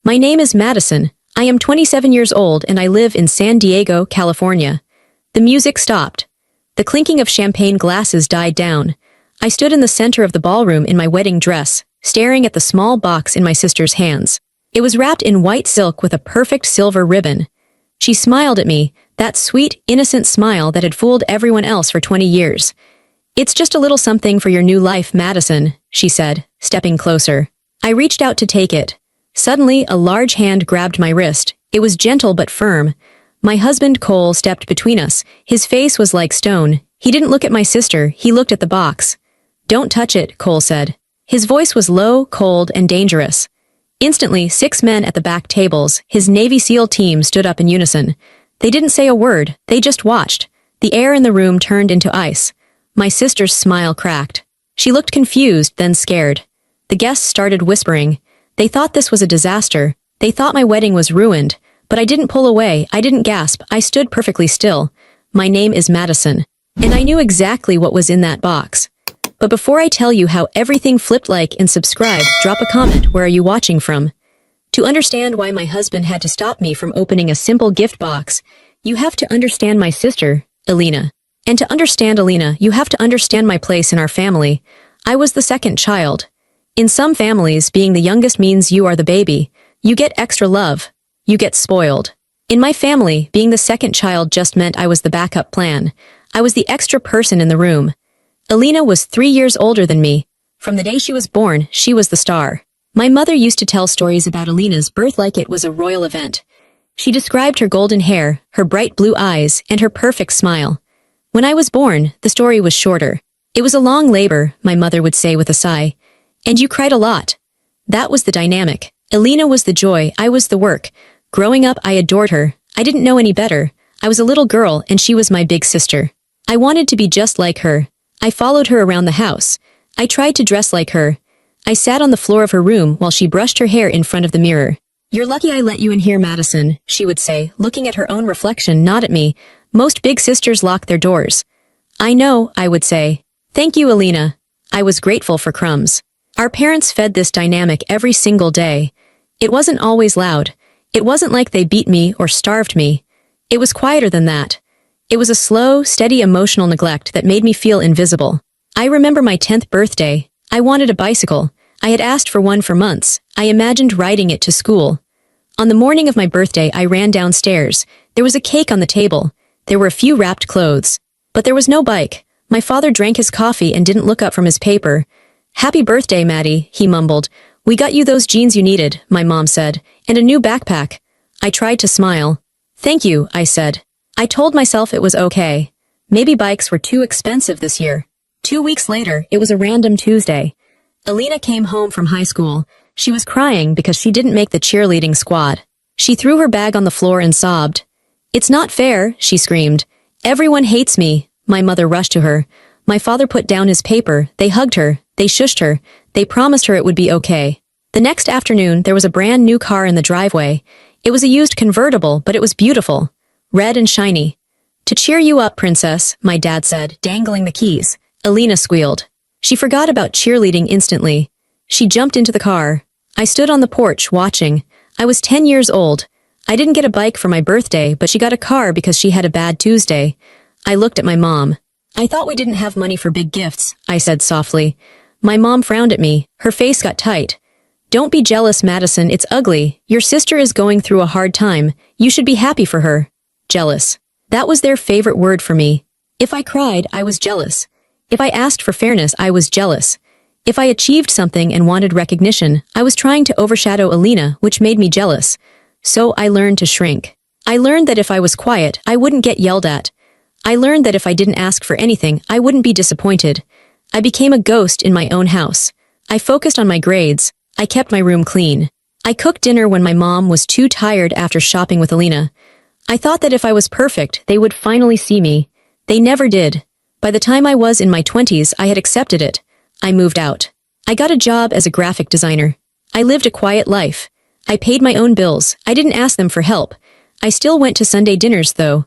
My name is Madison. I am 27 years old and I live in San Diego, California. The music stopped. The clinking of champagne glasses died down. I stood in the center of the ballroom in my wedding dress, staring at the small box in my sister's hands. It was wrapped in white silk with a perfect silver ribbon. She smiled at me, that sweet, innocent smile that had fooled everyone else for 20 years. "It's just a little something for your new life, Madison," she said, stepping closer. I reached out to take it. Suddenly, a large hand grabbed my wrist. It was gentle but firm. My husband, Cole, stepped between us. His face was like stone. He didn't look at my sister, he looked at the box. "Don't touch it," Cole said. His voice was low, cold, and dangerous. Instantly, 6 men at the back tables, his Navy SEAL team, stood up in unison. They didn't say a word, they just watched. The air in the room turned into ice. My sister's smile cracked. She looked confused, then scared. The guests started whispering. They thought this was a disaster. They thought my wedding was ruined. But I didn't pull away, I didn't gasp, I stood perfectly still. My name is Madison. And I knew exactly what was in that box. But before I tell you how everything flipped, like and subscribe, drop a comment, where are you watching from? To understand why my husband had to stop me from opening a simple gift box, you have to understand my sister, Alina. And to understand Alina, you have to understand my place in our family. I was the second child. In some families, being the youngest means you are the baby. You get extra love. You get spoiled. In my family, being the second child just meant I was the backup plan. I was the extra person in the room. Alina was 3 years older than me. From the day she was born, she was the star. My mother used to tell stories about Alina's birth like it was a royal event. She described her golden hair, her bright blue eyes, and her perfect smile. When I was born, the story was shorter. It was a long labor, my mother would say with a sigh. And you cried a lot. That was the dynamic. Alina was the joy, I was the work. Growing up, I adored her. I didn't know any better. I was a little girl, and she was my big sister. I wanted to be just like her. I followed her around the house. I tried to dress like her. I sat on the floor of her room while she brushed her hair in front of the mirror. "You're lucky I let you in here, Madison," she would say, looking at her own reflection, not at me. "Most big sisters lock their doors." "I know," I would say. "Thank you, Alina." I was grateful for crumbs. Our parents fed this dynamic every single day. It wasn't always loud. It wasn't like they beat me or starved me. It was quieter than that. It was a slow, steady emotional neglect that made me feel invisible. I remember my 10th birthday. I wanted a bicycle. I had asked for one for months. I imagined riding it to school. On the morning of my birthday, I ran downstairs. There was a cake on the table. There were a few wrapped clothes. But there was no bike. My father drank his coffee and didn't look up from his paper. "Happy birthday, Maddie," he mumbled. "We got you those jeans you needed," my mom said, "and a new backpack." I tried to smile. "Thank you," I said. I told myself it was okay. Maybe bikes were too expensive this year. 2 weeks later, it was a random Tuesday. Alina came home from high school. She was crying because she didn't make the cheerleading squad. She threw her bag on the floor and sobbed. "It's not fair," she screamed. "Everyone hates me." My mother rushed to her. My father put down his paper. They hugged her. They shushed her. They promised her it would be okay. The next afternoon, there was a brand new car in the driveway. It was a used convertible, but it was beautiful. Red and shiny. "To cheer you up, princess," my dad said, dangling the keys. Alina squealed. She forgot about cheerleading instantly. She jumped into the car. I stood on the porch, watching. I was 10 years old. I didn't get a bike for my birthday, but she got a car because she had a bad Tuesday. I looked at my mom. "I thought we didn't have money for big gifts," I said softly. My mom frowned at me. Her face got tight. "Don't be jealous, Madison, it's ugly. Your sister is going through a hard time. You should be happy for her." Jealous. That was their favorite word for me. If I cried, I was jealous. If I asked for fairness, I was jealous. If I achieved something and wanted recognition, I was trying to overshadow Alina, which made me jealous. So I learned to shrink. I learned that if I was quiet, I wouldn't get yelled at. I learned that if I didn't ask for anything, I wouldn't be disappointed. I became a ghost in my own house. I focused on my grades. I kept my room clean. I cooked dinner when my mom was too tired after shopping with Alina. I thought that if I was perfect, they would finally see me. They never did. By the time I was in my 20s, I had accepted it. I moved out. I got a job as a graphic designer. I lived a quiet life. I paid my own bills. I didn't ask them for help. I still went to Sunday dinners, though.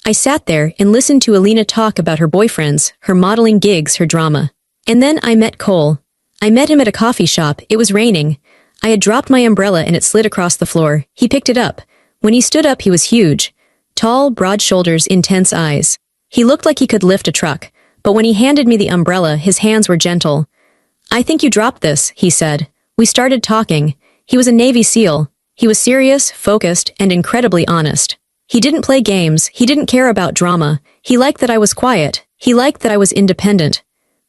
I sat there and listened to Alina talk about her boyfriends, her modeling gigs, her drama. And then I met Cole. I met him at a coffee shop. It was raining. I had dropped my umbrella and it slid across the floor. He picked it up. When he stood up, he was huge. Tall, broad shoulders, intense eyes. He looked like he could lift a truck, but when he handed me the umbrella, his hands were gentle. "I think you dropped this," he said. We started talking. He was a Navy SEAL. He was serious, focused, and incredibly honest. He didn't play games. He didn't care about drama. He liked that I was quiet. He liked that I was independent.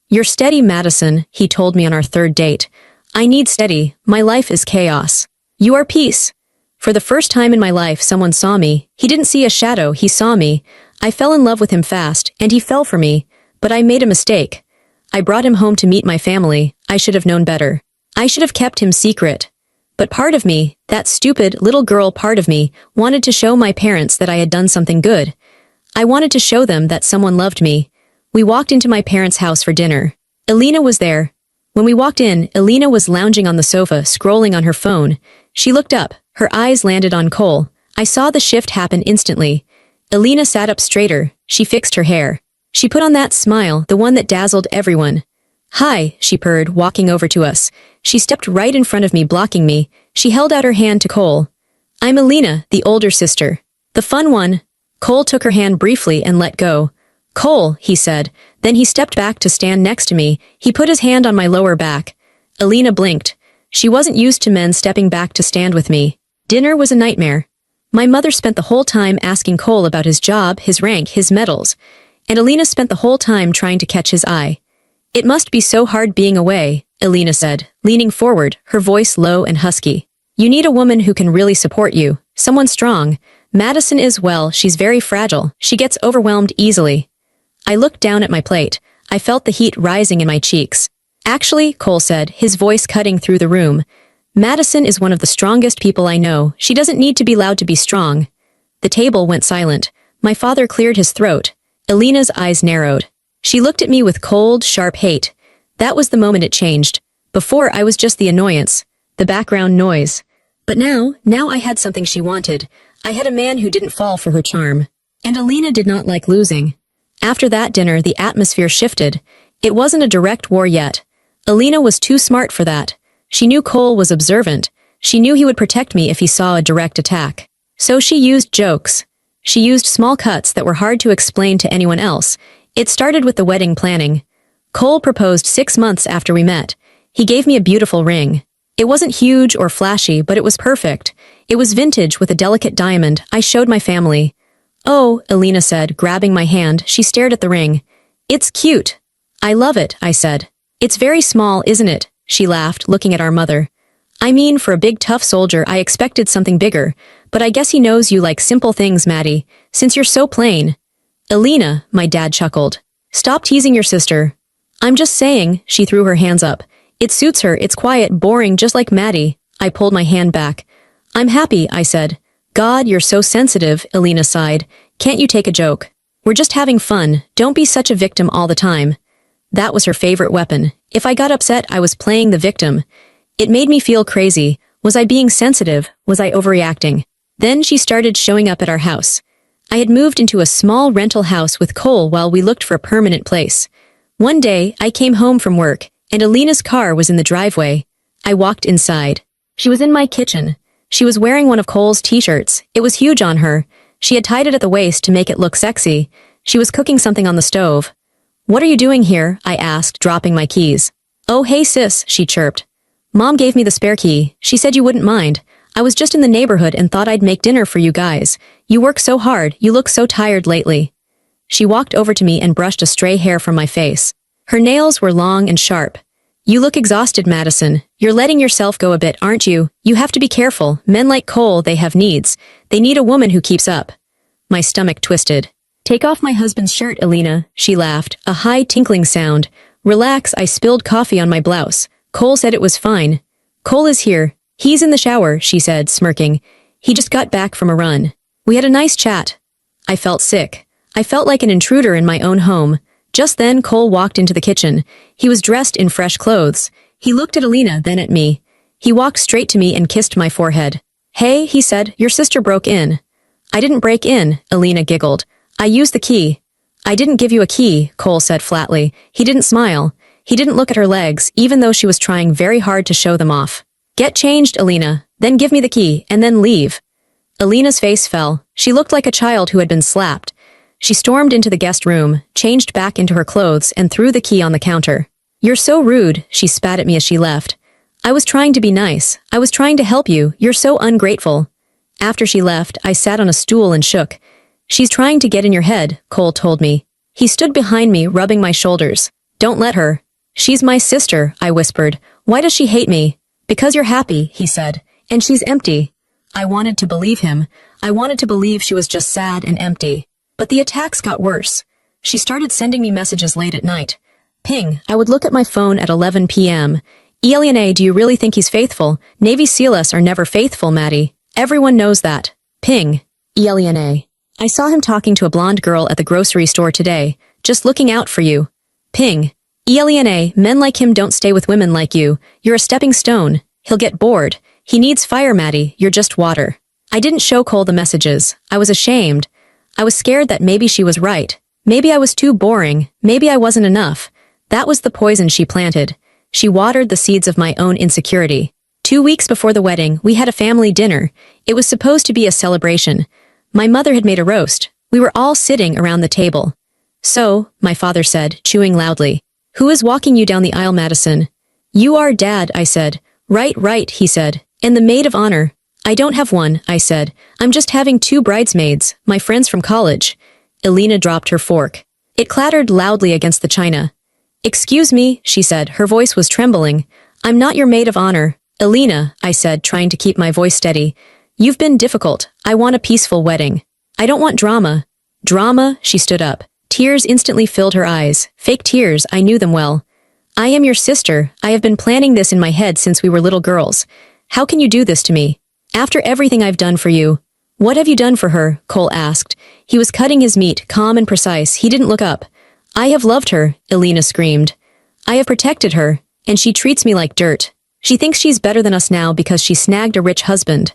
"You're steady, Madison," he told me on our third date. "I need steady. My life is chaos. You are peace." For the first time in my life, someone saw me. He didn't see a shadow, he saw me. I fell in love with him fast, and he fell for me. But I made a mistake. I brought him home to meet my family. I should have known better. I should have kept him secret. But part of me, that stupid little girl part of me, wanted to show my parents that I had done something good. I wanted to show them that someone loved me. We walked into my parents' house for dinner. Elena was there. When we walked in, Elena was lounging on the sofa, scrolling on her phone. She looked up. Her eyes landed on Cole. I saw the shift happen instantly. Elena sat up straighter. She fixed her hair. She put on that smile, the one that dazzled everyone. "Hi," she purred, walking over to us. She stepped right in front of me, blocking me. She held out her hand to Cole. "I'm Elena, the older sister. The fun one." Cole took her hand briefly and let go. "Cole," he said. Then he stepped back to stand next to me. He put his hand on my lower back. Elena blinked. She wasn't used to men stepping back to stand with me. Dinner was a nightmare. My mother spent the whole time asking Cole about his job, his rank, his medals. And Elena spent the whole time trying to catch his eye. "It must be so hard being away," Elena said, leaning forward, her voice low and husky. "You need a woman who can really support you, someone strong. Madison is, well, she's very fragile. She gets overwhelmed easily." I looked down at my plate. I felt the heat rising in my cheeks. "Actually," Cole said, his voice cutting through the room, "Madison is one of the strongest people I know. She doesn't need to be loud to be strong." The table went silent. My father cleared his throat. Elena's eyes narrowed. She looked at me with cold, sharp hate. That was the moment it changed. Before, I was just the annoyance, the background noise. But now I had something she wanted. I had a man who didn't fall for her charm. And Elena did not like losing. After that dinner, the atmosphere shifted. It wasn't a direct war yet. Elena was too smart for that. She knew Cole was observant. She knew he would protect me if he saw a direct attack. So she used jokes. She used small cuts that were hard to explain to anyone else. It started with the wedding planning. Cole proposed 6 months after we met. He gave me a beautiful ring. It wasn't huge or flashy, but it was perfect. It was vintage with a delicate diamond. I showed my family. "Oh," Elena said, grabbing my hand. She stared at the ring. "It's cute." "I love it," I said. "It's very small, isn't it?" She laughed, looking at our mother. "I mean, for a big tough soldier, I expected something bigger, but I guess he knows you like simple things, Maddie, since you're so plain." "Elena," my dad chuckled. "Stop teasing your sister." "I'm just saying," she threw her hands up. "It suits her, it's quiet, boring, just like Maddie." I pulled my hand back. "I'm happy," I said. "God, you're so sensitive," Elena sighed. "Can't you take a joke? We're just having fun, don't be such a victim all the time." That was her favorite weapon. If I got upset, I was playing the victim. It made me feel crazy. Was I being sensitive? Was I overreacting? Then she started showing up at our house. I had moved into a small rental house with Cole while we looked for a permanent place. One day, I came home from work, and Elena's car was in the driveway. I walked inside. She was in my kitchen. She was wearing one of Cole's t-shirts. It was huge on her. She had tied it at the waist to make it look sexy. She was cooking something on the stove. "What are you doing here?" I asked, dropping my keys. "Oh, hey sis," she chirped. "Mom gave me the spare key. She said you wouldn't mind. I was just in the neighborhood and thought I'd make dinner for you guys. You work so hard, you look so tired lately." She walked over to me and brushed a stray hair from my face. Her nails were long and sharp. "You look exhausted, Madison. You're letting yourself go a bit, aren't you? You have to be careful. Men like Cole, they have needs. They need a woman who keeps up." My stomach twisted. "Take off my husband's shirt, Elena," she laughed, a high tinkling sound. "Relax, I spilled coffee on my blouse. Cole said it was fine." "Cole is here. He's in the shower," she said, smirking. "He just got back from a run. We had a nice chat." I felt sick. I felt like an intruder in my own home. Just then, Cole walked into the kitchen. He was dressed in fresh clothes. He looked at Elena, then at me. He walked straight to me and kissed my forehead. "Hey," he said, "your sister broke in." "I didn't break in," Elena giggled. "I used the key." "I didn't give you a key," Cole said flatly. He didn't smile. He didn't look at her legs, even though she was trying very hard to show them off. Get changed, Alina, then give me the key, and then leave. Alina's face fell. She looked like a child who had been slapped. She stormed into the guest room, changed back into her clothes, and threw the key on the counter. You're so rude, she spat at me as she left. I was trying to be nice. I was trying to help you. You're so ungrateful. After she left, I sat on a stool and shook. She's trying to get in your head, Cole told me. He stood behind me, rubbing my shoulders. Don't let her. She's my sister, I whispered. Why does she hate me? Because you're happy, he said. And she's empty. I wanted to believe him. I wanted to believe she was just sad and empty. But the attacks got worse. She started sending me messages late at night. Ping. I would look at my phone at 11 p.m. Eliane, do you really think he's faithful? Navy SEALs are never faithful, Maddie. Everyone knows that. Ping. Eliane. I saw him talking to a blonde girl at the grocery store today. Just looking out for you. Ping. Eliane, men like him don't stay with women like you. You're a stepping stone. He'll get bored. He needs fire, Maddie. You're just water. I didn't show Cole the messages. I was ashamed. I was scared that maybe she was right. Maybe I was too boring. Maybe I wasn't enough. That was the poison she planted. She watered the seeds of my own insecurity. 2 weeks before the wedding, we had a family dinner. It was supposed to be a celebration. My mother had made a roast. We were all sitting around the table. So, my father said, chewing loudly. Who is walking you down the aisle, Madison? You are, Dad, I said. Right, he said. And the maid of honor. I don't have one, I said. I'm just having 2 bridesmaids, my friends from college. Alina dropped her fork. It clattered loudly against the china. Excuse me, she said. Her voice was trembling. I'm not your maid of honor. Alina, I said, trying to keep my voice steady. You've been difficult. I want a peaceful wedding. I don't want drama. Drama? She stood up. Tears instantly filled her eyes. Fake tears, I knew them well. I am your sister. I have been planning this in my head since we were little girls. How can you do this to me? After everything I've done for you. What have you done for her? Cole asked. He was cutting his meat, calm and precise. He didn't look up. I have loved her, Alina screamed. I have protected her, and she treats me like dirt. She thinks she's better than us now because she snagged a rich husband.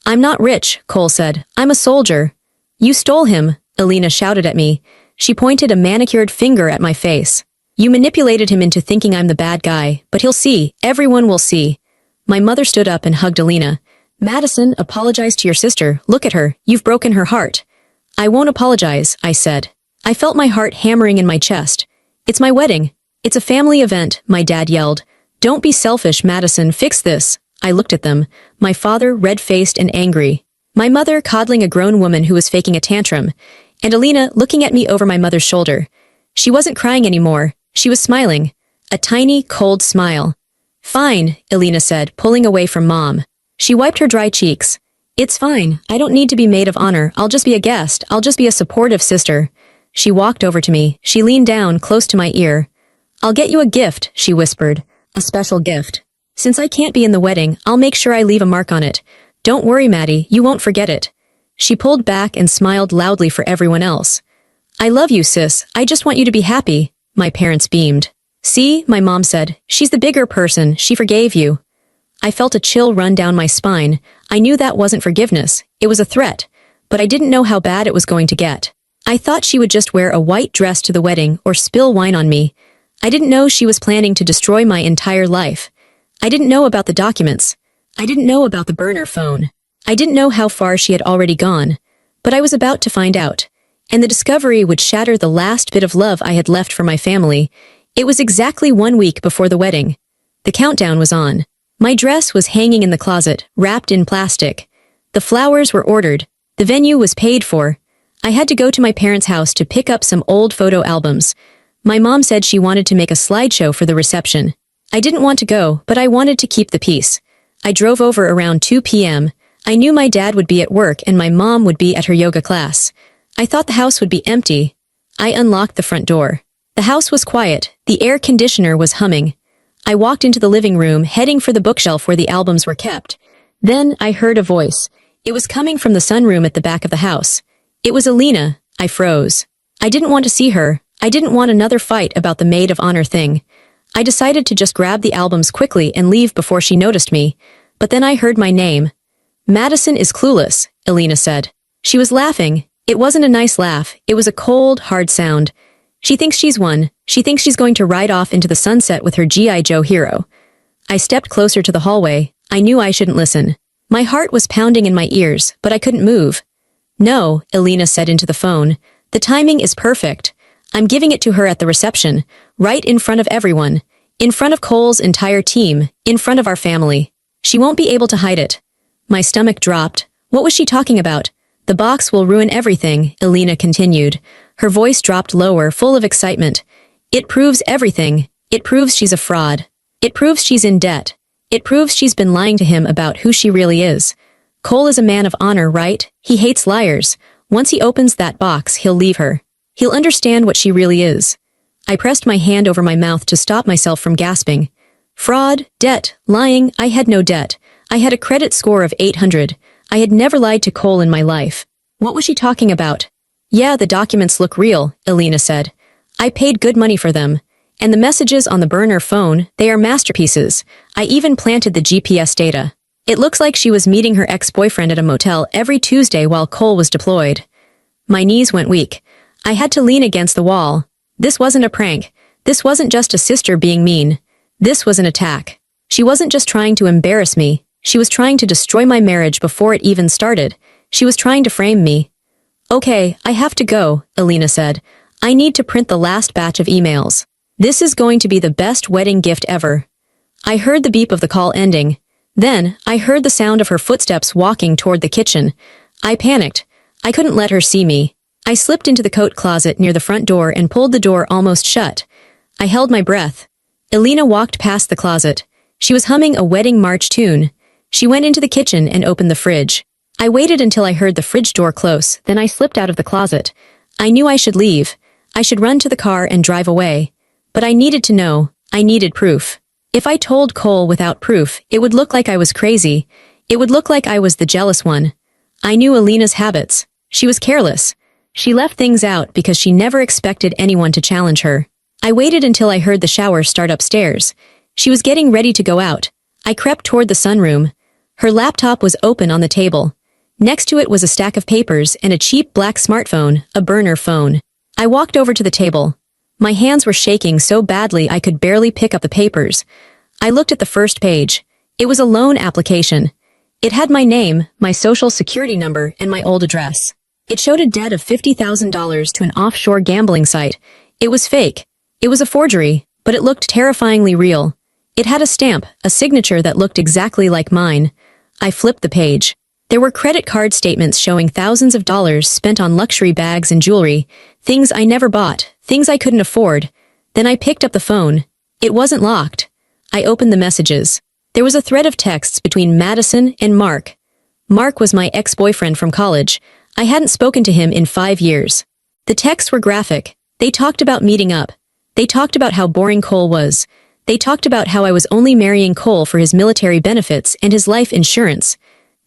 I'm not rich, Cole said. I'm a soldier. You stole him, Alina shouted at me. She pointed a manicured finger at my face. You manipulated him into thinking I'm the bad guy, but he'll see. Everyone will see. My mother stood up and hugged Alina. Madison, apologize to your sister. Look at her. You've broken her heart. I won't apologize, I said. I felt my heart hammering in my chest. It's my wedding. It's a family event, my dad yelled. Don't be selfish, Madison. Fix this. I looked at them. My father, red-faced and angry. My mother, coddling a grown woman who was faking a tantrum. And Alina, looking at me over my mother's shoulder. She wasn't crying anymore. She was smiling. A tiny, cold smile. Fine, Alina said, pulling away from Mom. She wiped her dry cheeks. It's fine. I don't need to be maid of honor. I'll just be a guest. I'll just be a supportive sister. She walked over to me. She leaned down close to my ear. I'll get you a gift, she whispered. A special gift. Since I can't be in the wedding, I'll make sure I leave a mark on it. Don't worry, Maddie. You won't forget it. She pulled back and smiled loudly for everyone else. I love you, sis. I just want you to be happy. My parents beamed. See, my mom said. She's the bigger person. She forgave you. I felt a chill run down my spine. I knew that wasn't forgiveness. It was a threat. But I didn't know how bad it was going to get. I thought she would just wear a white dress to the wedding or spill wine on me. I didn't know she was planning to destroy my entire life. I didn't know about the documents. I didn't know about the burner phone. I didn't know how far she had already gone. But I was about to find out. And the discovery would shatter the last bit of love I had left for my family. It was exactly 1 week before the wedding. The countdown was on. My dress was hanging in the closet, wrapped in plastic. The flowers were ordered. The venue was paid for. I had to go to my parents' house to pick up some old photo albums. My mom said she wanted to make a slideshow for the reception. I didn't want to go, but I wanted to keep the peace. I drove over around 2 p.m. I knew my dad would be at work and my mom would be at her yoga class. I thought the house would be empty. I unlocked the front door. The house was quiet. The air conditioner was humming. I walked into the living room, heading for the bookshelf where the albums were kept. Then I heard a voice. It was coming from the sunroom at the back of the house. It was Alina. I froze. I didn't want to see her. I didn't want another fight about the maid of honor thing. I decided to just grab the albums quickly and leave before she noticed me. But then I heard my name. Madison is clueless, Alina said. She was laughing. It wasn't a nice laugh. It was a cold, hard sound. She thinks she's won. She thinks she's going to ride off into the sunset with her G.I. Joe hero. I stepped closer to the hallway. I knew I shouldn't listen. My heart was pounding in my ears, but I couldn't move. No, Elena said into the phone. The timing is perfect. I'm giving it to her at the reception, right in front of everyone. In front of Cole's entire team, in front of our family. She won't be able to hide it. My stomach dropped. What was she talking about? The box will ruin everything, Elena continued. Her voice dropped lower, full of excitement. It proves everything. It proves she's a fraud. It proves she's in debt. It proves she's been lying to him about who she really is. Cole is a man of honor, right? He hates liars. Once he opens that box, he'll leave her. He'll understand what she really is. I pressed my hand over my mouth to stop myself from gasping. Fraud, debt, lying, I had no debt. I had a credit score of 800. I had never lied to Cole in my life. What was she talking about? Yeah, the documents look real, Elena said. I paid good money for them. And the messages on the burner phone, they are masterpieces. I even planted the GPS data. It looks like she was meeting her ex-boyfriend at a motel every Tuesday while Cole was deployed. My knees went weak. I had to lean against the wall. This wasn't a prank. This wasn't just a sister being mean. This was an attack. She wasn't just trying to embarrass me. She was trying to destroy my marriage before it even started. She was trying to frame me. Okay, I have to go, Elena said. I need to print the last batch of emails. This is going to be the best wedding gift ever. I heard the beep of the call ending. Then, I heard the sound of her footsteps walking toward the kitchen. I panicked. I couldn't let her see me. I slipped into the coat closet near the front door and pulled the door almost shut. I held my breath. Elena walked past the closet. She was humming a wedding march tune. She went into the kitchen and opened the fridge. I waited until I heard the fridge door close, then I slipped out of the closet. I knew I should leave. I should run to the car and drive away. But I needed to know. I needed proof. If I told Cole without proof, it would look like I was crazy. It would look like I was the jealous one. I knew Elena's habits. She was careless. She left things out because she never expected anyone to challenge her. I waited until I heard the shower start upstairs. She was getting ready to go out. I crept toward the sunroom. Her laptop was open on the table. Next to it was a stack of papers and a cheap black smartphone, a burner phone. I walked over to the table. My hands were shaking so badly I could barely pick up the papers. I looked at the first page. It was a loan application. It had my name, my social security number, and my old address. It showed a debt of $50,000 to an offshore gambling site. It was fake. It was a forgery, but it looked terrifyingly real. It had a stamp, a signature that looked exactly like mine. I flipped the page. There were credit card statements showing thousands of dollars spent on luxury bags and jewelry, things I never bought, things I couldn't afford. Then I picked up the phone. It wasn't locked. I opened the messages. There was a thread of texts between Madison and Mark. Mark was my ex-boyfriend from college. I hadn't spoken to him in 5 years. The texts were graphic. They talked about meeting up. They talked about how boring Cole was. They talked about how I was only marrying Cole for his military benefits and his life insurance.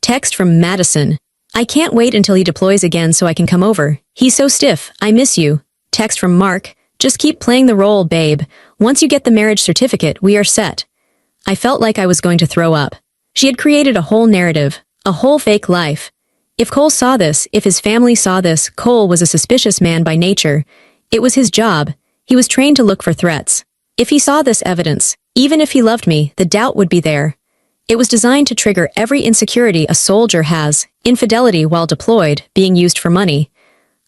Text from Madison. I can't wait until he deploys again so I can come over. He's so stiff. I miss you. Text from Mark. Just keep playing the role, babe. Once you get the marriage certificate, we are set. I felt like I was going to throw up. She had created a whole narrative, a whole fake life. If Cole saw this, if his family saw this, Cole was a suspicious man by nature. It was his job. He was trained to look for threats. If he saw this evidence, even if he loved me, the doubt would be there. It was designed to trigger every insecurity a soldier has, infidelity while deployed, being used for money.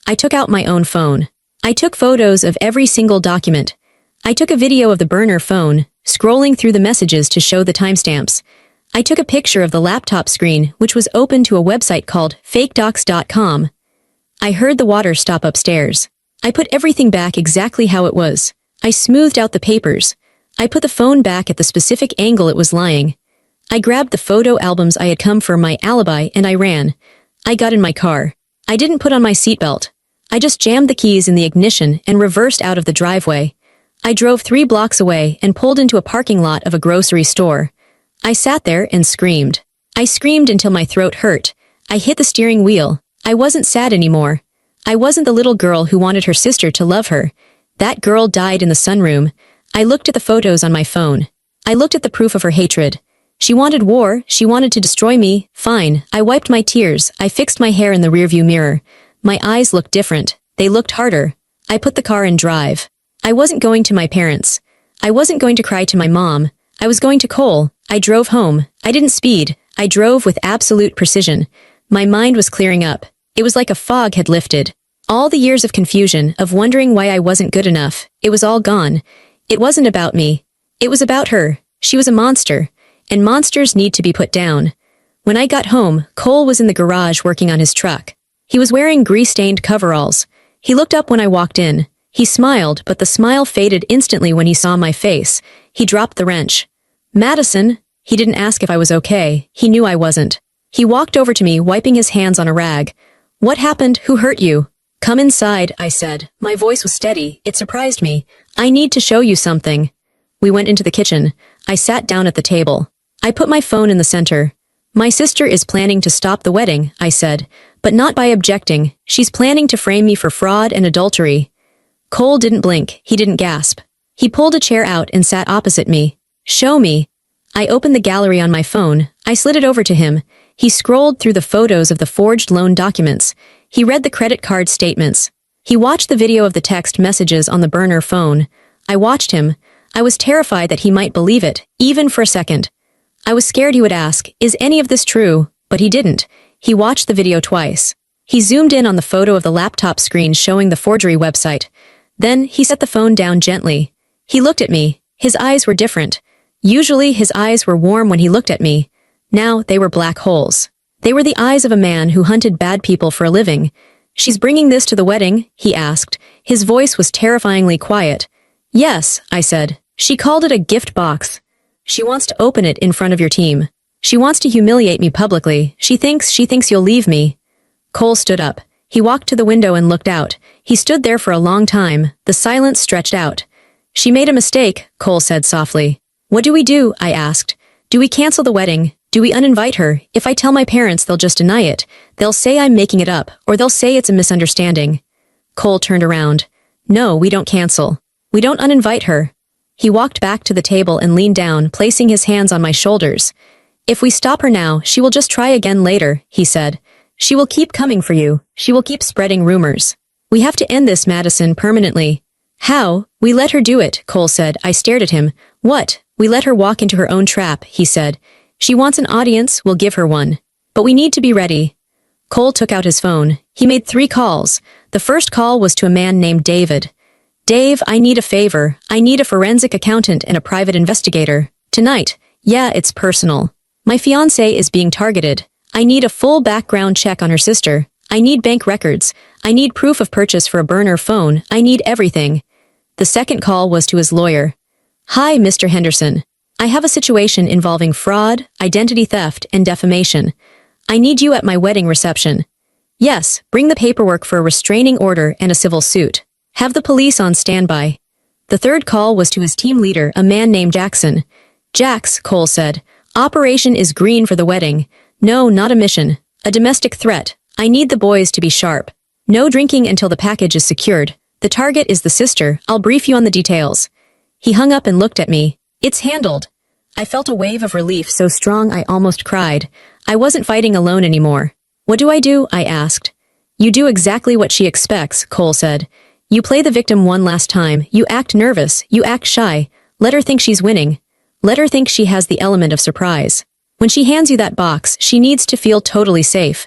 I took out my own phone. I took photos of every single document. I took a video of the burner phone, scrolling through the messages to show the timestamps. I took a picture of the laptop screen, which was open to a website called fakedocs.com. I heard the water stop upstairs. I put everything back exactly how it was. I smoothed out the papers. I put the phone back at the specific angle it was lying. I grabbed the photo albums I had come for my alibi and I ran. I got in my car. I didn't put on my seatbelt. I just jammed the keys in the ignition and reversed out of the driveway. I drove 3 blocks away and pulled into a parking lot of a grocery store. I sat there and screamed. I screamed until my throat hurt. I hit the steering wheel. I wasn't sad anymore. I wasn't the little girl who wanted her sister to love her. That girl died in the sunroom. I looked at the photos on my phone. I looked at the proof of her hatred. She wanted war, she wanted to destroy me. Fine, I wiped my tears, I fixed my hair in the rearview mirror. My eyes looked different, they looked harder. I put the car in drive. I wasn't going to my parents. I wasn't going to cry to my mom. I was going to Cole. I drove home. I didn't speed. I drove with absolute precision. My mind was clearing up. It was like a fog had lifted. All the years of confusion, of wondering why I wasn't good enough, it was all gone. It wasn't about me. It was about her. She was a monster. And monsters need to be put down. When I got home, Cole was in the garage working on his truck. He was wearing grease-stained coveralls. He looked up when I walked in. He smiled, but the smile faded instantly when he saw my face. He dropped the wrench. Madison, he didn't ask if I was okay. He knew I wasn't. He walked over to me, wiping his hands on a rag. What happened? Who hurt you? Come inside, I said. My voice was steady. It surprised me. I need to show you something. We went into the kitchen. I sat down at the table. I put my phone in the center. My sister is planning to stop the wedding, I said, but not by objecting. She's planning to frame me for fraud and adultery. Cole didn't blink. He didn't gasp. He pulled a chair out and sat opposite me. Show me. I opened the gallery on my phone. I slid it over to him. He scrolled through the photos of the forged loan documents. He read the credit card statements. He watched the video of the text messages on the burner phone. I watched him. I was terrified that he might believe it, even for a second. I was scared he would ask, is any of this true? But he didn't. He watched the video twice. He zoomed in on the photo of the laptop screen showing the forgery website. Then he set the phone down gently. He looked at me. His eyes were different. Usually his eyes were warm when he looked at me. Now they were black holes. They were the eyes of a man who hunted bad people for a living. She's bringing this to the wedding? He asked. His voice was terrifyingly quiet. Yes, I said. She called it a gift box. She wants to open it in front of your team. She wants to humiliate me publicly. She thinks you'll leave me. Cole stood up. He walked to the window and looked out. He stood there for a long time. The silence stretched out. She made a mistake, Cole said softly. What do we do? I asked. Do we cancel the wedding? Do we uninvite her? If I tell my parents, they'll just deny it. They'll say I'm making it up, or they'll say it's a misunderstanding. Cole turned around. No, we don't cancel. We don't uninvite her. He walked back to the table and leaned down, placing his hands on my shoulders. If we stop her now, she will just try again later, he said. She will keep coming for you. She will keep spreading rumors. We have to end this, Madison, permanently. How? We let her do it, Cole said. I stared at him. What? We let her walk into her own trap, he said. She wants an audience, we'll give her one. But we need to be ready. Cole took out his phone. He made 3 calls. The first call was to a man named David. Dave, I need a favor. I need a forensic accountant and a private investigator. Tonight. Yeah, it's personal. My fiancé is being targeted. I need a full background check on her sister. I need bank records. I need proof of purchase for a burner phone. I need everything. The second call was to his lawyer. Hi, Mr. Henderson. I have a situation involving fraud, identity theft, and defamation. I need you at my wedding reception. Yes, bring the paperwork for a restraining order and a civil suit. Have the police on standby. The third call was to his team leader, a man named Jackson. Jax, Cole said. Operation is green for the wedding. No, not a mission. A domestic threat. I need the boys to be sharp. No drinking until the package is secured. The target is the sister. I'll brief you on the details. He hung up and looked at me. It's handled. I felt a wave of relief so strong I almost cried. I wasn't fighting alone anymore. What do? I asked. You do exactly what she expects, Cole said. You play the victim one last time. You act nervous. You act shy. Let her think she's winning. Let her think she has the element of surprise. When she hands you that box, she needs to feel totally safe.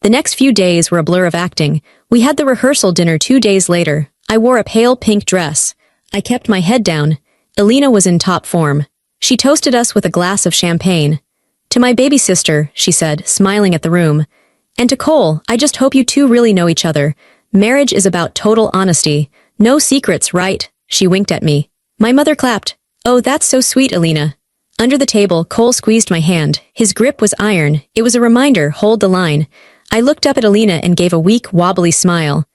The next few days were a blur of acting. We had the rehearsal dinner 2 days later. I wore a pale pink dress. I kept my head down. Elena was in top form. She toasted us with a glass of champagne. To my baby sister, she said, smiling at the room. And to Cole, I just hope you two really know each other. Marriage is about total honesty. No secrets, right? She winked at me. My mother clapped. Oh, that's so sweet, Elena. Under the table, Cole squeezed my hand. His grip was iron. It was a reminder, hold the line. I looked up at Elena and gave a weak, wobbly smile.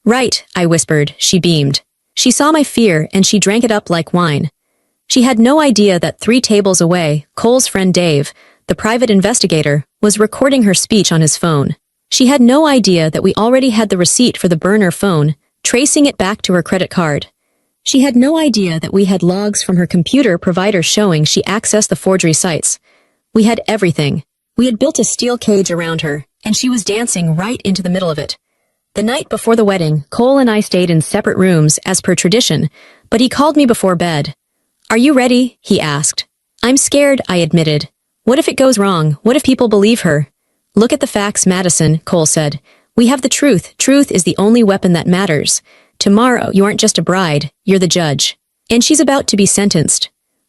Right, I whispered. She beamed. She saw my fear and she drank it up like wine. She had no idea that 3 tables away, Cole's friend Dave, the private investigator, was recording her speech on his phone. She had no idea that we already had the receipt for the burner phone, tracing it back to her credit card. She had no idea that we had logs from her computer provider showing she accessed the forgery sites. We had everything. We had built a steel cage around her, and she was dancing right into the middle of it. The night before the wedding, Cole and I stayed in separate rooms, as per tradition, but he called me before bed. Are you ready? He asked. I'm scared, I admitted. What if it goes wrong? What if people believe her? Look at the facts, Madison, Cole said. We have the truth. Truth is the only weapon that matters. Tomorrow, you aren't just a bride, you're the judge. And she's about to be sentenced.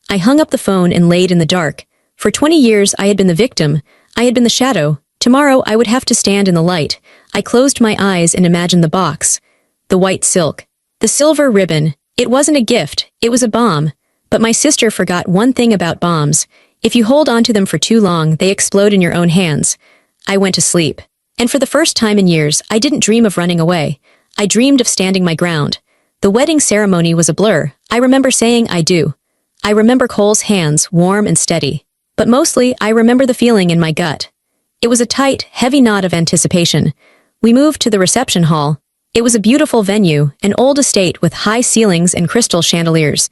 I hung up the phone and laid in the dark. For 20 years, I had been the victim. I had been the shadow. Tomorrow, I would have to stand in the light. I closed my eyes and imagined the box. The white silk. The silver ribbon. It wasn't a gift. It was a bomb. But my sister forgot one thing about bombs. If you hold onto them for too long, they explode in your own hands. I went to sleep. And for the first time in years, I didn't dream of running away. I dreamed of standing my ground. The wedding ceremony was a blur. I remember saying I do. I remember Cole's hands, warm and steady. But mostly, I remember the feeling in my gut. It was a tight, heavy knot of anticipation. We moved to the reception hall. It was a beautiful venue, an old estate with high ceilings and crystal chandeliers.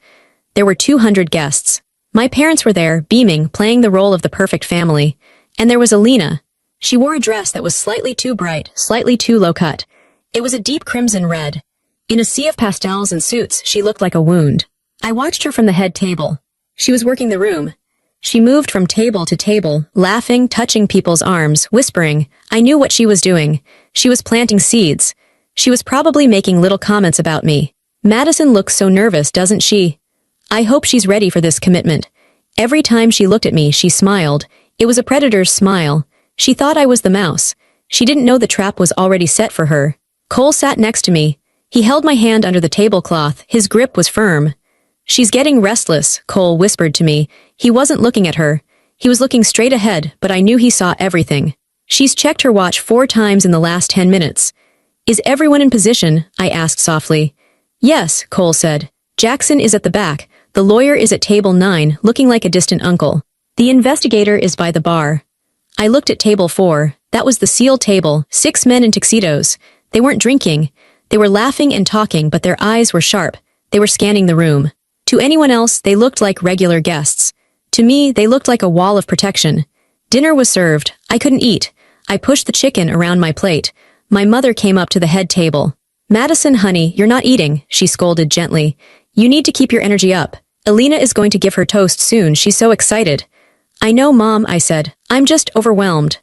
There were 200 guests. My parents were there, beaming, playing the role of the perfect family. And there was Alina. She wore a dress that was slightly too bright, slightly too low-cut. It was a deep crimson red. In a sea of pastels and suits, she looked like a wound. I watched her from the head table. She was working the room. She moved from table to table, laughing, touching people's arms, whispering. I knew what she was doing. She was planting seeds. She was probably making little comments about me. Madison looks so nervous, doesn't she? I hope she's ready for this commitment. Every time she looked at me, she smiled. It was a predator's smile. She thought I was the mouse. She didn't know the trap was already set for her. Cole sat next to me. He held my hand under the tablecloth. His grip was firm. She's getting restless, Cole whispered to me. He wasn't looking at her. He was looking straight ahead, but I knew he saw everything. She's checked her watch 4 times in the last 10 minutes. Is everyone in position? I asked softly. Yes, Cole said. Jackson is at the back. The lawyer is at table 9, looking like a distant uncle. The investigator is by the bar. I looked at table 4. That was the sealed table, 6 men in tuxedos. They weren't drinking. They were laughing and talking, but their eyes were sharp. They were scanning the room. To anyone else, they looked like regular guests. To me, they looked like a wall of protection. Dinner was served. I couldn't eat. I pushed the chicken around my plate. My mother came up to the head table. Madison, honey, you're not eating, she scolded gently. You need to keep your energy up. Alina is going to give her toast soon. She's so excited. I know, Mom, I said. I'm just overwhelmed.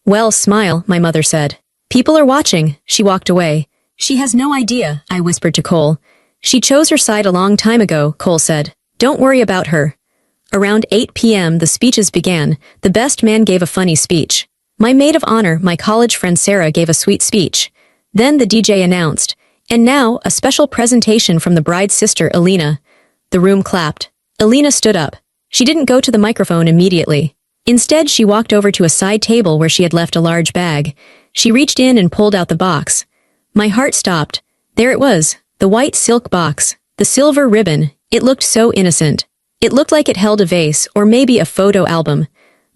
Well, smile, my mother said. People are watching. She walked away. She has no idea, I whispered to Cole. She chose her side a long time ago, Cole said. Don't worry about her. Around 8 p.m. the speeches began. The best man gave a funny speech. My maid of honor, my college friend Sarah, gave a sweet speech. Then the DJ announced, and now a special presentation from the bride's sister, Alina. The room clapped. Alina stood up. She didn't go to the microphone immediately. Instead, she walked over to a side table where she had left a large bag. She reached in and pulled out the box. My heart stopped. There it was, the white silk box, the silver ribbon. It looked so innocent. It looked like it held a vase or maybe a photo album.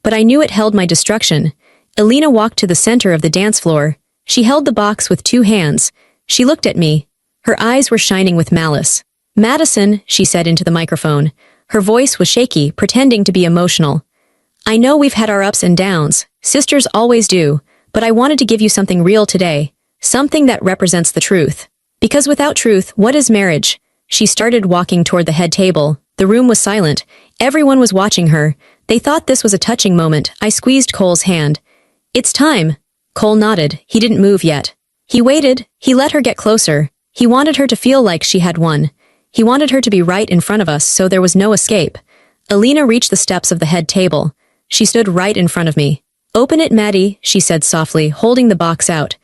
But I knew it held my destruction. Alina walked to the center of the dance floor. She held the box with 2 hands. She looked at me. Her eyes were shining with malice. Madison, she said into the microphone. Her voice was shaky, pretending to be emotional. I know we've had our ups and downs. Sisters always do. But I wanted to give you something real today. Something that represents the truth. Because without truth, what is marriage? She started walking toward the head table. The room was silent. Everyone was watching her. They thought this was a touching moment. I squeezed Cole's hand. It's time. Cole nodded. He didn't move yet. He waited. He let her get closer. He wanted her to feel like she had won. He wanted her to be right in front of us, so there was no escape. Alina reached the steps of the head table. She stood right in front of me. Open it, Maddie, she said softly, holding the box out.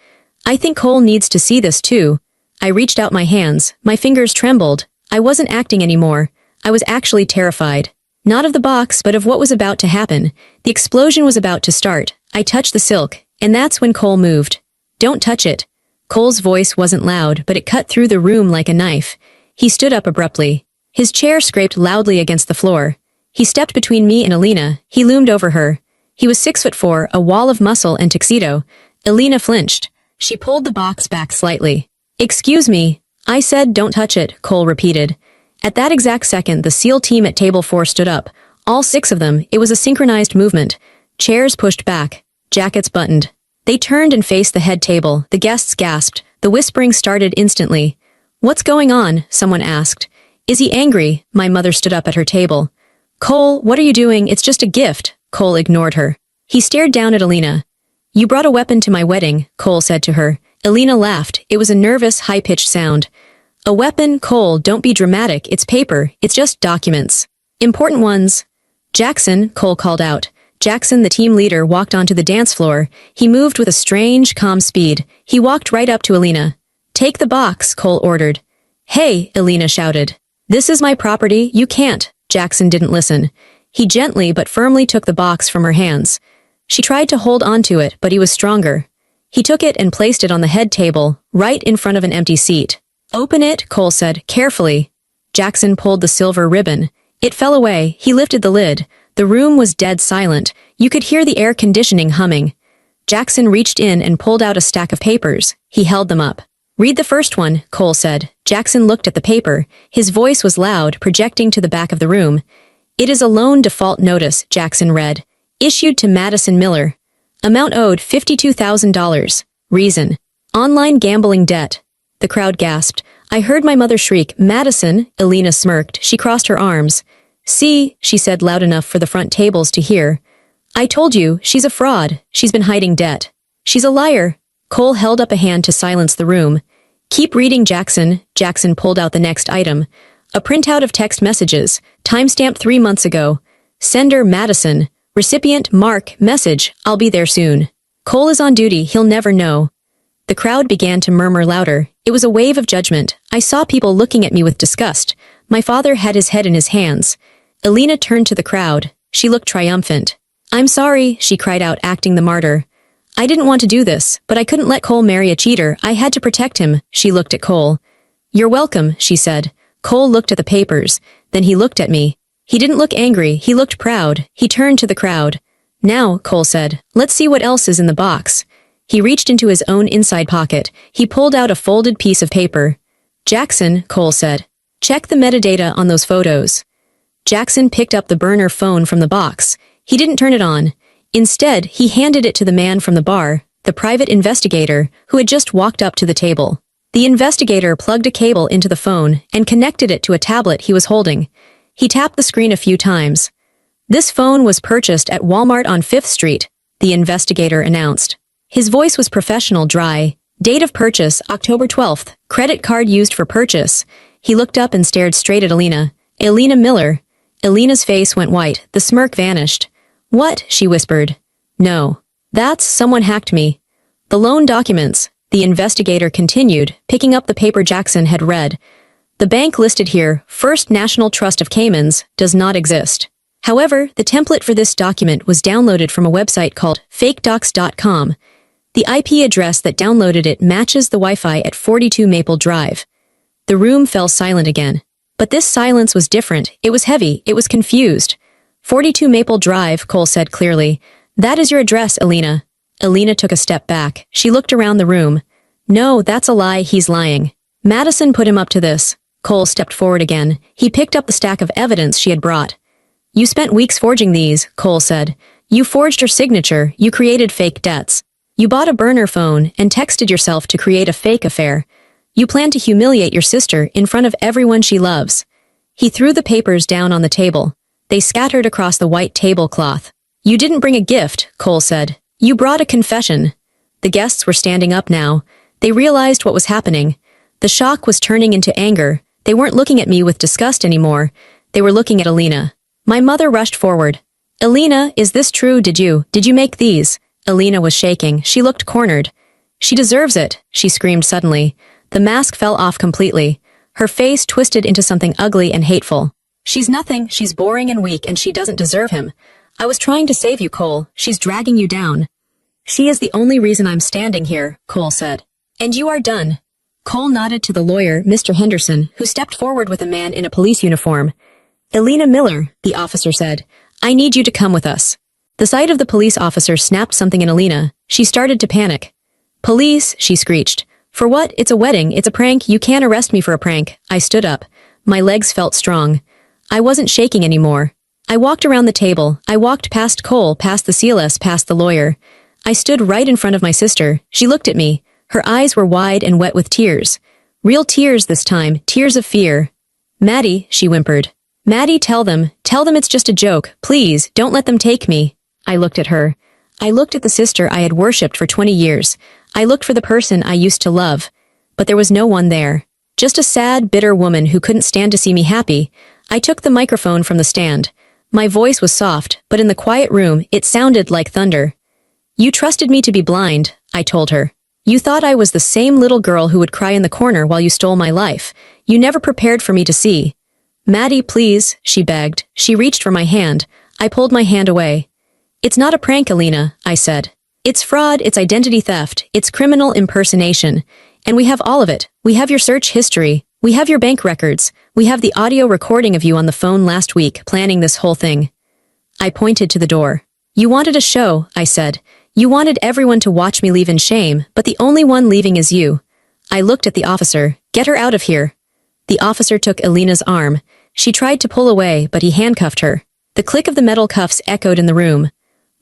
I think Cole needs to see this too. I reached out my hands. My fingers trembled. I wasn't acting anymore. I was actually terrified. Not of the box, but of what was about to happen. The explosion was about to start. I touched the silk, and that's when Cole moved. Don't touch it. Cole's voice wasn't loud, but it cut through the room like a knife. He stood up abruptly. His chair scraped loudly against the floor. He stepped between me and Alina. He loomed over her. He was 6'4", a wall of muscle and tuxedo. Alina flinched. She pulled the box back slightly. Excuse me. I said don't touch it, Cole repeated. At that exact second, the SEAL team at table 4 stood up. All 6 of them. It was a synchronized movement. Chairs pushed back. Jackets buttoned. They turned and faced the head table. The guests gasped. The whispering started instantly. What's going on? Someone asked. Is he angry? My mother stood up at her table. Cole, what are you doing? It's just a gift. Cole ignored her. He stared down at Alina. You brought a weapon to my wedding, Cole said to her. Alina laughed. It was a nervous, high-pitched sound. A weapon? Cole, don't be dramatic. It's paper. It's just documents. Important ones. Jackson, Cole called out. Jackson, the team leader, walked onto the dance floor. He moved with a strange, calm speed. He walked right up to Alina. Take the box, Cole ordered. Hey, Alina shouted. This is my property. You can't. Jackson didn't listen. He gently but firmly took the box from her hands. She tried to hold onto it, but he was stronger. He took it and placed it on the head table, right in front of an empty seat. Open it, Cole said, carefully. Jackson pulled the silver ribbon. It fell away. He lifted the lid. The room was dead silent. You could hear the air conditioning humming. Jackson reached in and pulled out a stack of papers. He held them up. Read the first one, Cole said. Jackson looked at the paper. His voice was loud, projecting to the back of the room. It is a loan default notice, Jackson read. Issued to Madison Miller. Amount owed $52,000. Reason. Online gambling debt. The crowd gasped. I heard my mother shriek, Madison, Alina smirked. She crossed her arms. See, she said loud enough for the front tables to hear. I told you, she's a fraud. She's been hiding debt. She's a liar. Cole held up a hand to silence the room. Keep reading, Jackson. Jackson pulled out the next item. A printout of text messages. Timestamp 3 months ago. Sender, Madison. Recipient, Mark. Message, I'll be there soon. Cole is on duty. He'll never know. The crowd began to murmur louder. It was a wave of judgment. I saw people looking at me with disgust. My father had his head in his hands. Alina turned to the crowd. She looked triumphant. I'm sorry, she cried out, acting the martyr. I didn't want to do this, but I couldn't let Cole marry a cheater. I had to protect him. She looked at Cole. You're welcome, she said. Cole looked at the papers. Then he looked at me. He didn't look angry. He looked proud. He turned to the crowd. Now, Cole said, let's see what else is in the box. He reached into his own inside pocket. He pulled out a folded piece of paper. Jackson, Cole said, check the metadata on those photos. Jackson picked up the burner phone from the box. He didn't turn it on. Instead, he handed it to the man from the bar, the private investigator, who had just walked up to the table. The investigator plugged a cable into the phone and connected it to a tablet he was holding. He tapped the screen a few times. This phone was purchased at Walmart on 5th Street, the investigator announced. His voice was professional, dry. Date of purchase, October 12th. Credit card used for purchase. He looked up and stared straight at Alina. Alina Miller. Alina's face went white. The smirk vanished. What? She whispered. No. That's someone hacked me. The loan documents, the investigator continued, picking up the paper Jackson had read. The bank listed here, First National Trust of Caymans, does not exist. However, the template for this document was downloaded from a website called fakedocs.com. The IP address that downloaded it matches the Wi-Fi at 42 Maple Drive. The room fell silent again. But this silence was different. It was heavy. It was confused. 42 Maple Drive, Cole said clearly. That is your address, Alina. Alina took a step back. She looked around the room. No, that's a lie. He's lying. Madison put him up to this. Cole stepped forward again. He picked up the stack of evidence she had brought. You spent weeks forging these, Cole said. You forged her signature. You created fake debts. You bought a burner phone and texted yourself to create a fake affair. You planned to humiliate your sister in front of everyone she loves. He threw the papers down on the table. They scattered across the white tablecloth. You didn't bring a gift, Cole said. You brought a confession. The guests were standing up now. They realized what was happening. The shock was turning into anger. They weren't looking at me with disgust anymore. They were looking at Alina. My mother rushed forward. Alina, is this true? Did you make these? Alina was shaking. She looked cornered. She deserves it, she screamed suddenly. The mask fell off completely. Her face twisted into something ugly and hateful. She's nothing. She's boring and weak, and she doesn't deserve him. I was trying to save you, Cole. She's dragging you down. She is the only reason I'm standing here, Cole said. And you are done. Cole nodded to the lawyer, Mr. Henderson, who stepped forward with a man in a police uniform. Alina Miller, the officer said. I need you to come with us. The sight of the police officer snapped something in Alina. She started to panic. Police, she screeched. For what? It's a wedding. It's a prank. You can't arrest me for a prank. I stood up. My legs felt strong. I wasn't shaking anymore. I walked around the table. I walked past Cole, past the CLS, past the lawyer. I stood right in front of my sister. She looked at me. Her eyes were wide and wet with tears. Real tears this time, tears of fear. Maddie, she whimpered. Maddie, tell them it's just a joke. Please, don't let them take me. I looked at her. I looked at the sister I had worshipped for 20 years. I looked for the person I used to love. But there was no one there. Just a sad, bitter woman who couldn't stand to see me happy. I took the microphone from the stand. My voice was soft, but in the quiet room, it sounded like thunder. You trusted me to be blind, I told her. You thought I was the same little girl who would cry in the corner while you stole my life. You never prepared for me to see. Maddie, please, she begged. She reached for my hand. I pulled my hand away. It's not a prank, Alina, I said. It's fraud, it's identity theft, it's criminal impersonation. And we have all of it. We have your search history. We have your bank records. We have the audio recording of you on the phone last week, planning this whole thing. I pointed to the door. You wanted a show, I said. You wanted everyone to watch me leave in shame, but the only one leaving is you. I looked at the officer. Get her out of here. The officer took Alina's arm. She tried to pull away, but he handcuffed her. The click of the metal cuffs echoed in the room.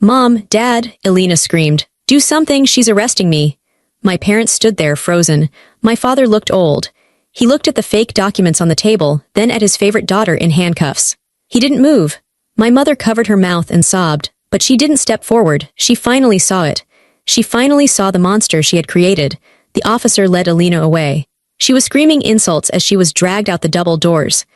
Mom, Dad, Alina screamed. Do something, she's arresting me. My parents stood there, frozen. My father looked old. He looked at the fake documents on the table, then at his favorite daughter in handcuffs. He didn't move. My mother covered her mouth and sobbed, but she didn't step forward. She finally saw it. She finally saw the monster she had created. The officer led Alina away. She was screaming insults as she was dragged out the double doors.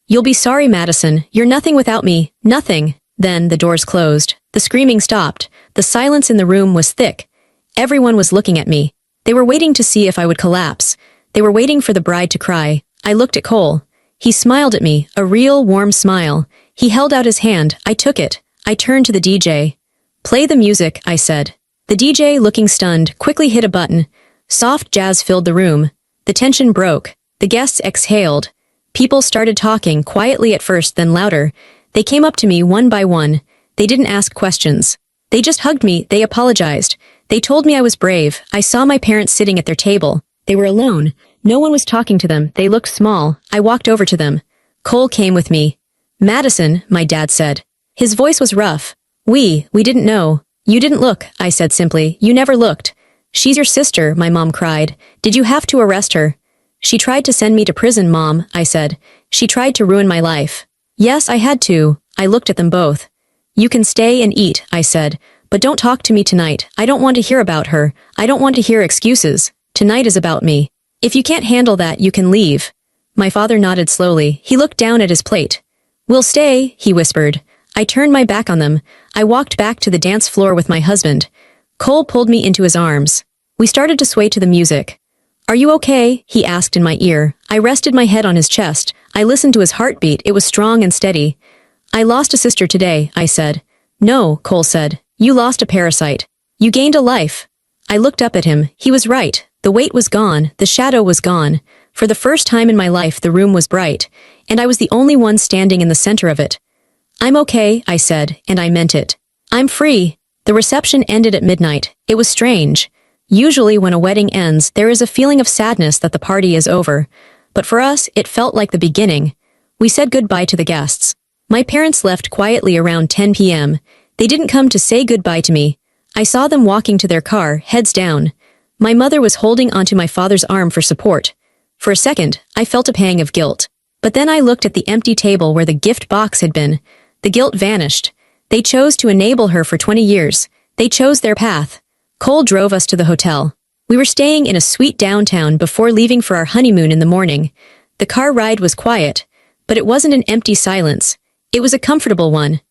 You'll be sorry, Madison. You're nothing without me. Nothing. Then the doors closed. The screaming stopped. The silence in the room was thick. Everyone was looking at me. They were waiting to see if I would collapse. They were waiting for the bride to cry. I looked at Cole. He smiled at me, a real warm smile. He held out his hand. I took it. I turned to the DJ. Play the music, I said. The DJ, looking stunned, quickly hit a button. Soft jazz filled the room. The tension broke. The guests exhaled. People started talking, quietly at first, then louder. They came up to me one by one. They didn't ask questions. They just hugged me. They apologized. They told me I was brave. I saw my parents sitting at their table. They were alone. No one was talking to them. They looked small. I walked over to them. Cole came with me. Madison, my dad said. His voice was rough. We didn't know. You didn't look, I said simply. You never looked. She's your sister, my mom cried. Did you have to arrest her? She tried to send me to prison, Mom, I said. She tried to ruin my life. Yes, I had to. I looked at them both. You can stay and eat, I said. But don't talk to me tonight. I don't want to hear about her. I don't want to hear excuses. Tonight is about me. If you can't handle that, you can leave. My father nodded slowly. He looked down at his plate. We'll stay, he whispered. I turned my back on them. I walked back to the dance floor with my husband. Cole pulled me into his arms. We started to sway to the music. Are you okay? He asked in my ear. I rested my head on his chest. I listened to his heartbeat. It was strong and steady. I lost a sister today, I said. No, Cole said. You lost a parasite. You gained a life. I looked up at him. He was right. The weight was gone. The shadow was gone. For the first time in my life, the room was bright, and I was the only one standing in the center of it. I'm okay, I said, and I meant it. I'm free. The reception ended at midnight. It was strange. Usually when a wedding ends, there is a feeling of sadness that the party is over. But for us, it felt like the beginning. We said goodbye to the guests. My parents left quietly around 10 p.m. They didn't come to say goodbye to me. I saw them walking to their car, heads down. My mother was holding onto my father's arm for support. For a second, I felt a pang of guilt. But then I looked at the empty table where the gift box had been. The guilt vanished. They chose to enable her for 20 years. They chose their path. Cole drove us to the hotel. We were staying in a suite downtown before leaving for our honeymoon in the morning. The car ride was quiet, but it wasn't an empty silence. It was a comfortable one.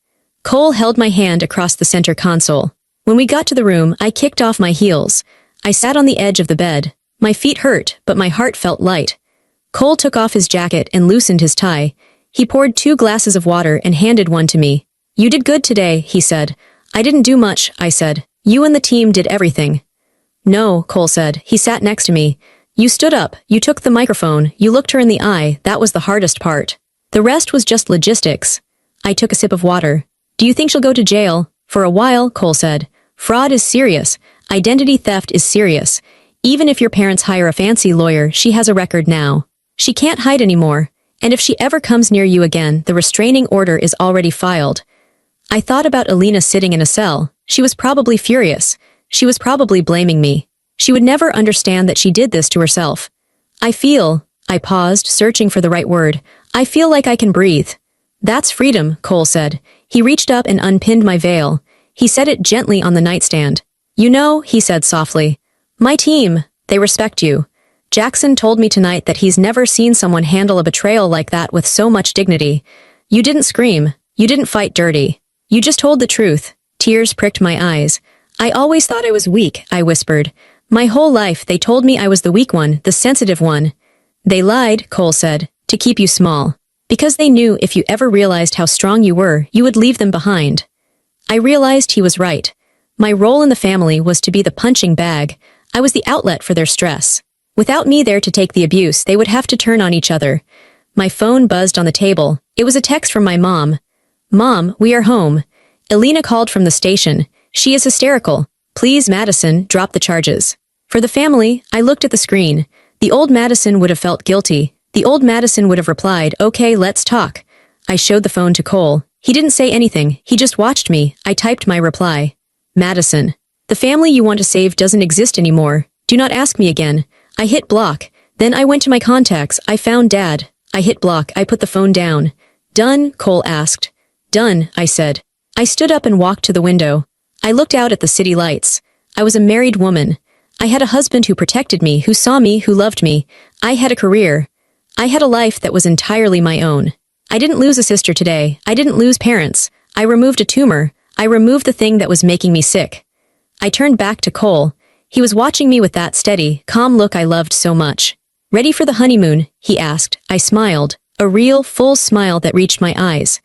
Cole held my hand across the center console. When we got to the room, I kicked off my heels. I sat on the edge of the bed. My feet hurt, but my heart felt light. Cole took off his jacket and loosened his tie. He poured 2 glasses of water and handed one to me. You did good today, he said. I didn't do much, I said. You and the team did everything. No, Cole said. He sat next to me. You stood up, you took the microphone, you looked her in the eye. That was the hardest part. The rest was just logistics. I took a sip of water. Do you think she'll go to jail? For a while, Cole said. Fraud is serious. Identity theft is serious. Even if your parents hire a fancy lawyer, she has a record now. She can't hide anymore. And if she ever comes near you again, the restraining order is already filed. I thought about Alina sitting in a cell. She was probably furious. She was probably blaming me. She would never understand that she did this to herself. I paused, searching for the right word. I feel like I can breathe. That's freedom, Cole said. He reached up and unpinned my veil. He set it gently on the nightstand. You know, he said softly, my team, they respect you. Jackson told me tonight that he's never seen someone handle a betrayal like that with so much dignity. You didn't scream. You didn't fight dirty. You just told the truth. Tears pricked my eyes. I always thought I was weak, I whispered. My whole life they told me I was the weak one, the sensitive one. They lied, Cole said, to keep you small. Because they knew if you ever realized how strong you were, you would leave them behind. I realized he was right. My role in the family was to be the punching bag. I was the outlet for their stress. Without me there to take the abuse, they would have to turn on each other. My phone buzzed on the table. It was a text from my mom. Mom, we are home. Elena called from the station. She is hysterical. Please, Madison, drop the charges. For the family, I looked at the screen. The old Madison would have felt guilty. The old Madison would have replied, okay, let's talk. I showed the phone to Cole. He didn't say anything. He just watched me. I typed my reply. Madison. The family you want to save doesn't exist anymore. Do not ask me again. I hit block. Then I went to my contacts. I found Dad. I hit block. I put the phone down. Done? Cole asked. Done, I said. I stood up and walked to the window. I looked out at the city lights. I was a married woman. I had a husband who protected me, who saw me, who loved me. I had a career. I had a life that was entirely my own. I didn't lose a sister today. I didn't lose parents. I removed a tumor. I removed the thing that was making me sick. I turned back to Cole. He was watching me with that steady, calm look I loved so much. Ready for the honeymoon? He asked. I smiled. A real, full smile that reached my eyes.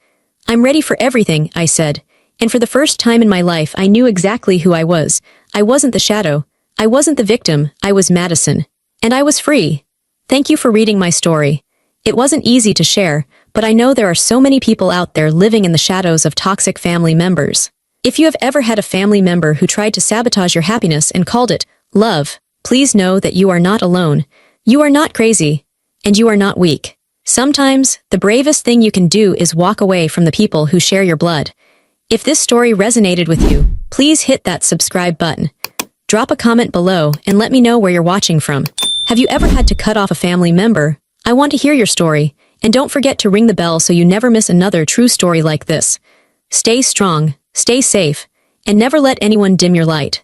I'm ready for everything, I said. And for the first time in my life I knew exactly who I was. I wasn't the shadow. I wasn't the victim. I was Madison. And I was free. Thank you for reading my story. It wasn't easy to share, but I know there are so many people out there living in the shadows of toxic family members. If you have ever had a family member who tried to sabotage your happiness and called it love, please know that you are not alone. You are not crazy. And you are not weak. Sometimes, the bravest thing you can do is walk away from the people who share your blood. If this story resonated with you, please hit that subscribe button. Drop a comment below and let me know where you're watching from. Have you ever had to cut off a family member? I want to hear your story, and don't forget to ring the bell so you never miss another true story like this. Stay strong, stay safe, and never let anyone dim your light.